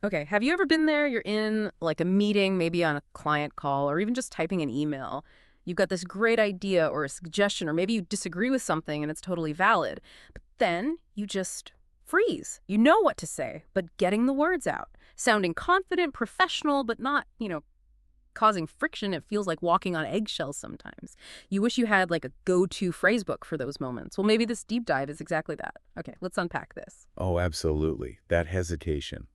Okay, have you ever been there? You're in like a meeting, maybe on a client call, or even just typing an email. You've got this great idea or a suggestion, or maybe you disagree with something and it's totally valid. But then you just freeze. You know what to say, but getting the words out, sounding confident, professional, but not, causing friction. It feels like walking on eggshells sometimes. You wish you had like a go-to phrase book for those moments. Well, maybe this deep dive is exactly that. Okay, let's unpack this. Oh, absolutely. That hesitation.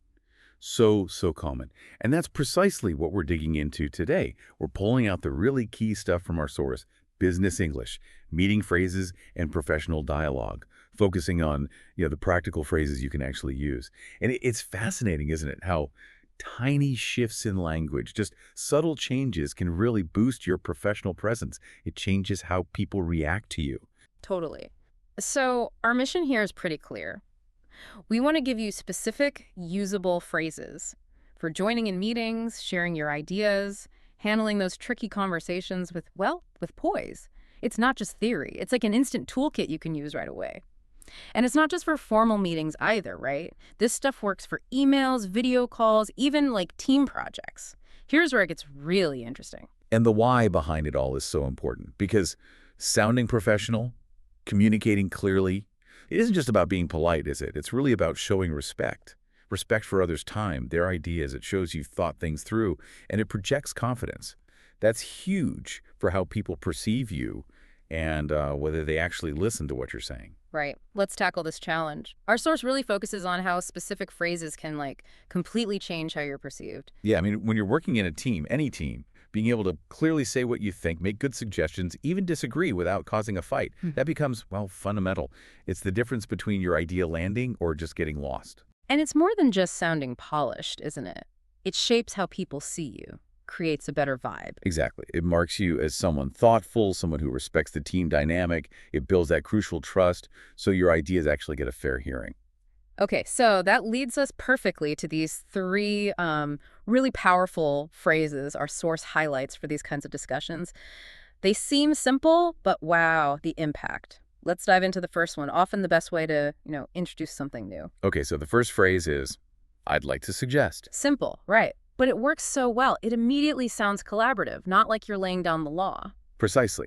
So common. And that's precisely what we're digging into today. We're pulling out the really key stuff from our source, business English, meeting phrases, and professional dialogue, focusing on, the practical phrases you can actually use. And it's fascinating, isn't it, how tiny shifts in language, just subtle changes can really boost your professional presence. It changes how people react to you. Totally. So, our mission here is pretty clear. We want to give you specific, usable phrases for joining in meetings, sharing your ideas, handling those tricky conversations with poise. It's not just theory. It's like an instant toolkit you can use right away. And it's not just for formal meetings either, right? This stuff works for emails, video calls, even like team projects. Here's where it gets really interesting. And the why behind it all is so important because sounding professional, communicating clearly, it isn't just about being polite, is it? It's really about showing respect. Respect for others' time, their ideas. It shows you've thought things through, and it projects confidence. That's huge for how people perceive you and whether they actually listen to what you're saying. Right. Let's tackle this challenge. Our source really focuses on how specific phrases can like completely change how you're perceived. Yeah, I mean, when you're working in a team, any team, being able to clearly say what you think, make good suggestions, even disagree without causing a fight, that becomes, well, fundamental. It's the difference between your idea landing or just getting lost. And it's more than just sounding polished, isn't it? It shapes how people see you, creates a better vibe. Exactly. It marks you as someone thoughtful, someone who respects the team dynamic. It builds that crucial trust so your ideas actually get a fair hearing. Okay, so that leads us perfectly to these three really powerful phrases, our source highlights for these kinds of discussions. They seem simple, but wow, the impact. Let's dive into the first one. Often the best way to, introduce something new. Okay, so the first phrase is, I'd like to suggest. Simple, right? But it works so well. It immediately sounds collaborative, not like you're laying down the law. Precisely.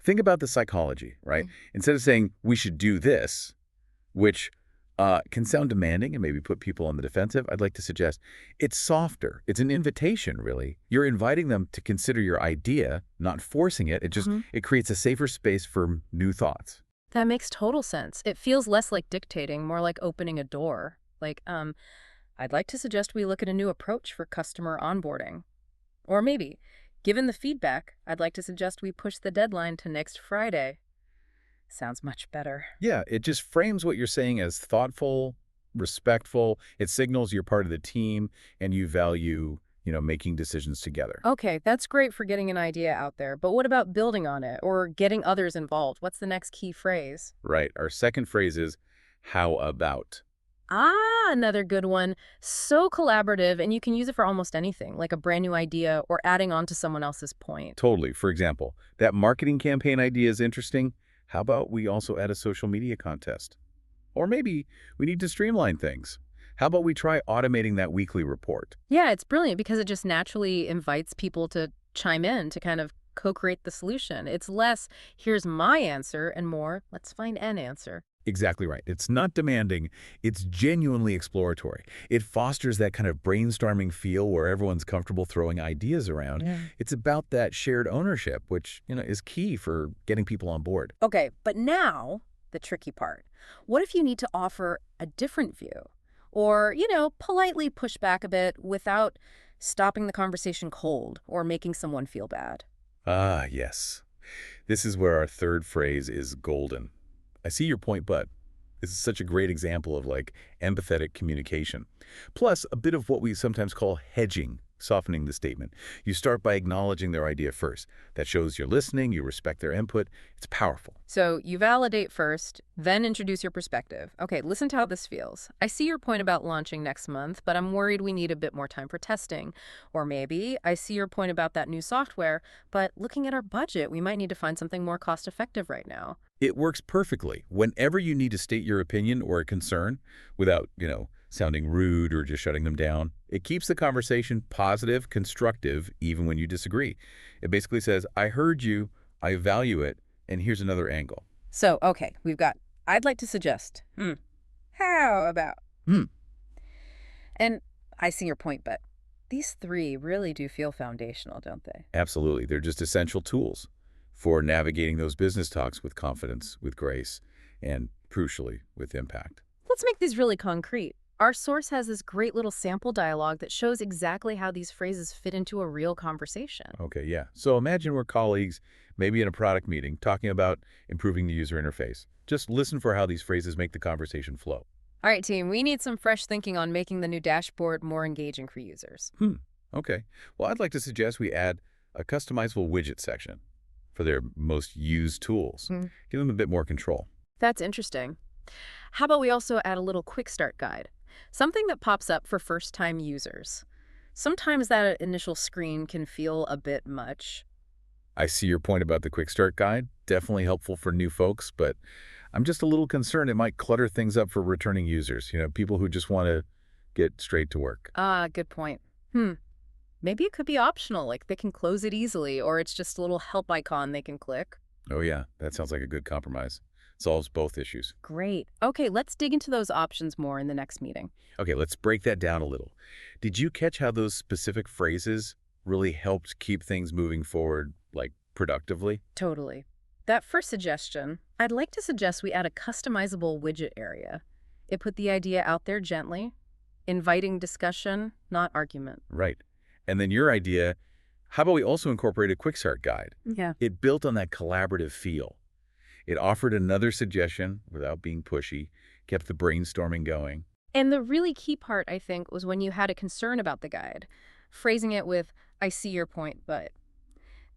Think about the psychology, right? Instead of saying, we should do this, which can sound demanding and maybe put people on the defensive, I'd like to suggest it's softer. It's an invitation, really. You're inviting them to consider your idea, not forcing it. It creates a safer space for new thoughts. That makes total sense. It feels less like dictating, more like opening a door. Like, I'd like to suggest we look at a new approach for customer onboarding. Or maybe, given the feedback, I'd like to suggest we push the deadline to next Friday. Sounds much better. Yeah, it just frames what you're saying as thoughtful, respectful. It signals you're part of the team and you value, making decisions together. Okay, that's great for getting an idea out there, but what about building on it or getting others involved? What's the next key phrase? Right. Our second phrase is, how about? Ah, another good one. So collaborative, and you can use it for almost anything, like a brand new idea or adding on to someone else's point. Totally. For example, that marketing campaign idea is interesting. How about we also add a social media contest? Or maybe we need to streamline things. How about we try automating that weekly report? Yeah, it's brilliant because it just naturally invites people to chime in to kind of co-create the solution. It's less, here's my answer, and more, let's find an answer. Exactly right. It's not demanding. It's genuinely exploratory. It fosters that kind of brainstorming feel where everyone's comfortable throwing ideas around. Yeah. It's about that shared ownership, which, is key for getting people on board. Okay, but now the tricky part. What if you need to offer a different view? Or, politely push back a bit without stopping the conversation cold or making someone feel bad. Ah, yes. This is where our third phrase is golden. I see your point, but this is such a great example of empathetic communication. Plus, a bit of what we sometimes call hedging, softening the statement. You start by acknowledging their idea first. That shows you're listening, you respect their input. It's powerful. So you validate first, then introduce your perspective. Okay, listen to how this feels. I see your point about launching next month, but I'm worried we need a bit more time for testing. Or maybe I see your point about that new software, but looking at our budget, we might need to find something more cost-effective right now. It works perfectly. Whenever you need to state your opinion or a concern without, sounding rude or just shutting them down. It keeps the conversation positive, constructive, even when you disagree. It basically says, I heard you, I value it, and here's another angle. So, okay, we've got, I'd like to suggest. How about? Hmm. And I see your point, but these three really do feel foundational, don't they? Absolutely. They're just essential tools for navigating those business talks with confidence, with grace, and crucially, with impact. Let's make these really concrete. Our source has this great little sample dialogue that shows exactly how these phrases fit into a real conversation. Okay, yeah. So imagine we're colleagues, maybe in a product meeting, talking about improving the user interface. Just listen for how these phrases make the conversation flow. All right, team, we need some fresh thinking on making the new dashboard more engaging for users. Okay. Well, I'd like to suggest we add a customizable widget section for their most used tools. Give them a bit more control. That's interesting. How about we also add a little quick start guide? Something that pops up for first-time users. Sometimes that initial screen can feel a bit much. I see your point about the quick start guide. Definitely helpful for new folks, but I'm just a little concerned it might clutter things up for returning users, people who just want to get straight to work. Good point. Maybe it could be optional, like they can close it easily, or it's just a little help icon they can click. Oh yeah, that sounds like a good compromise. Solves both issues. Great. Okay, let's dig into those options more in the next meeting. Okay, let's break that down a little. Did you catch how those specific phrases really helped keep things moving forward, like productively? Totally. That first suggestion, I'd like to suggest we add a customizable widget area. It put the idea out there gently, inviting discussion, not argument. Right. And then your idea, how about we also incorporate a quick start guide? Yeah. It built on that collaborative feel. It offered another suggestion without being pushy, kept the brainstorming going. And the really key part, I think, was when you had a concern about the guide, phrasing it with, I see your point, but.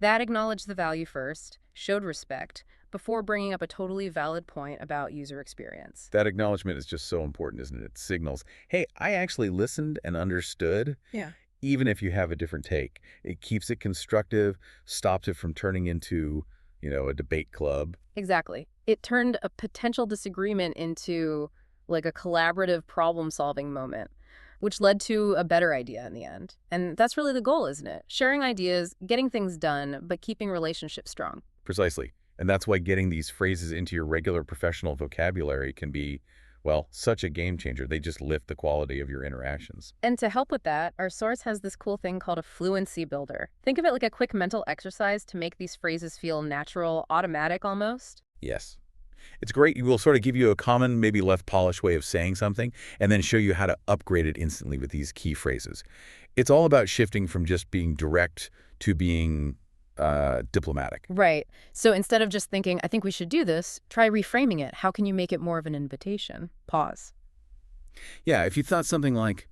That acknowledged the value first, showed respect, before bringing up a totally valid point about user experience. That acknowledgement is just so important, isn't it? It signals, hey, I actually listened and understood. Yeah. Even if you have a different take. It keeps it constructive, stops it from turning into, a debate club. Exactly. It turned a potential disagreement into like a collaborative problem-solving moment, which led to a better idea in the end. And that's really the goal, isn't it? Sharing ideas, getting things done, but keeping relationships strong. Precisely. And that's why getting these phrases into your regular professional vocabulary can be, well, such a game changer. They just lift the quality of your interactions. And to help with that, our source has this cool thing called a fluency builder. Think of it like a quick mental exercise to make these phrases feel natural, automatic almost. Yes. It's great. It will sort of give you a common, maybe less polished way of saying something and then show you how to upgrade it instantly with these key phrases. It's all about shifting from just being direct to being diplomatic. Right. So instead of just thinking, I think we should do this, try reframing it. How can you make it more of an invitation? Pause. Yeah, if you thought something like,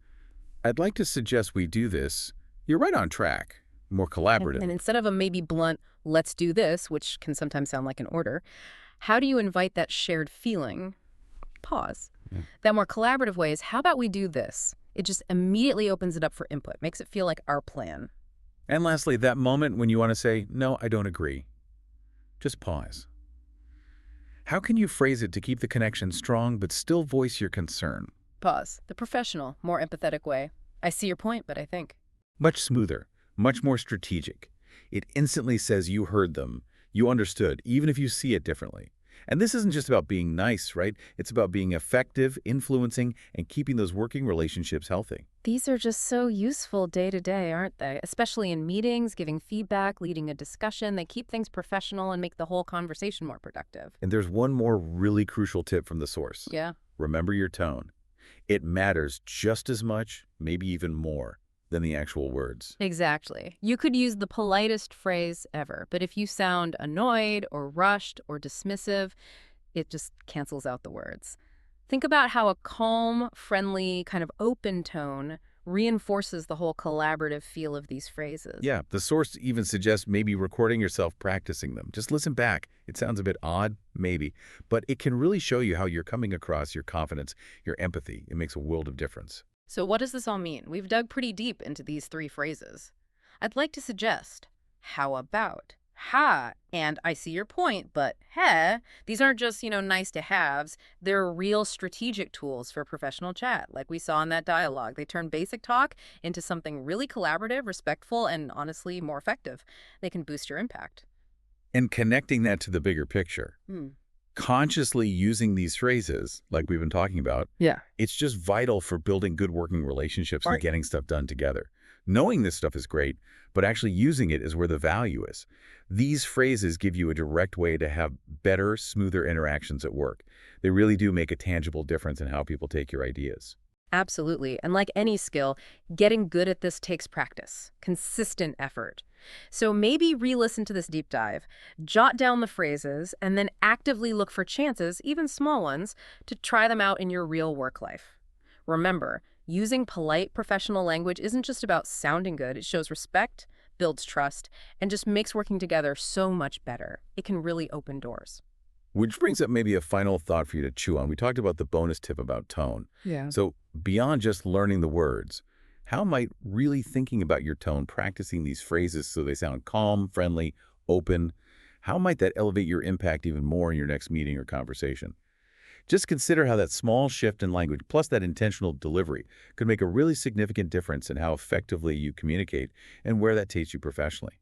I'd like to suggest we do this, you're right on track. More collaborative. And instead of a maybe blunt, let's do this, which can sometimes sound like an order, how do you invite that shared feeling? Pause. Yeah. That more collaborative way is, how about we do this? It just immediately opens it up for input, makes it feel like our plan. And lastly, that moment when you want to say, no, I don't agree. Just pause. How can you phrase it to keep the connection strong but still voice your concern? Pause. The professional, more empathetic way. I see your point, but I think. Much smoother, much more strategic. It instantly says you heard them, you understood, even if you see it differently. And this isn't just about being nice, right? It's about being effective, influencing, and keeping those working relationships healthy. These are just so useful day to day, aren't they? Especially in meetings, giving feedback, leading a discussion. They keep things professional and make the whole conversation more productive. And there's one more really crucial tip from the source. Yeah. Remember your tone. It matters just as much, maybe even more, than the actual words. Exactly. You could use the politest phrase ever, but if you sound annoyed or rushed or dismissive, it just cancels out the words. Think about how a calm, friendly, kind of open tone reinforces the whole collaborative feel of these phrases. Yeah, the source even suggests maybe recording yourself practicing them. Just listen back. It sounds a bit odd, maybe, but it can really show you how you're coming across, your confidence, your empathy. It makes a world of difference. So what does this all mean? We've dug pretty deep into these three phrases. I'd like to suggest, how about? Ha, and I see your point, but heh, these aren't just, nice to haves. They're real strategic tools for professional chat, like we saw in that dialogue. They turn basic talk into something really collaborative, respectful, and honestly more effective. They can boost your impact. And connecting that to the bigger picture, Hmm. consciously using these phrases, like we've been talking about, Yeah. it's just vital for building good working relationships and Right. getting stuff done together. Knowing this stuff is great, but actually using it is where the value is. These phrases give you a direct way to have better, smoother interactions at work. They really do make a tangible difference in how people take your ideas. Absolutely. And like any skill, getting good at this takes practice, consistent effort. So maybe re-listen to this deep dive, jot down the phrases, and then actively look for chances, even small ones, to try them out in your real work life. Remember, using polite professional language isn't just about sounding good. It shows respect, builds trust, and just makes working together so much better. It can really open doors. Which brings up maybe a final thought for you to chew on. We talked about the bonus tip about tone. Yeah. So beyond just learning the words, how might really thinking about your tone, practicing these phrases so they sound calm, friendly, open, how might that elevate your impact even more in your next meeting or conversation? Just consider how that small shift in language plus that intentional delivery could make a really significant difference in how effectively you communicate and where that takes you professionally.